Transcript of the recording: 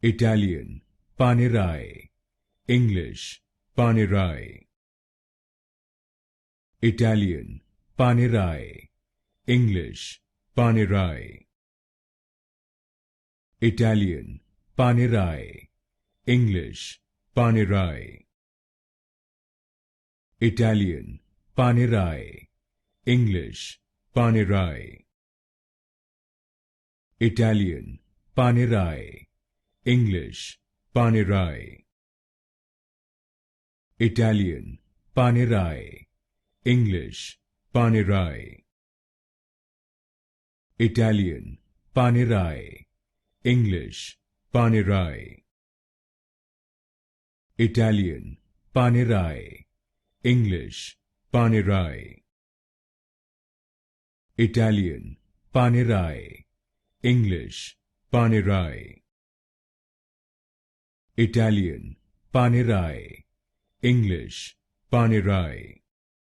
Italian, Panerai. English, Panerai. Italian, Panerai. English, Panerai. Italian, Panerai. English, Panerai. Italian, Panerai. English, Panerai. Italian, Panerai. English, Panerai. Italian, Panerai. English, Panerai. Italian, Panerai. English, Panerai. Italian, Panerai. English, Panerai. Italian, Panerai. English, Panerai. Italian, Panerai. English, Panerai.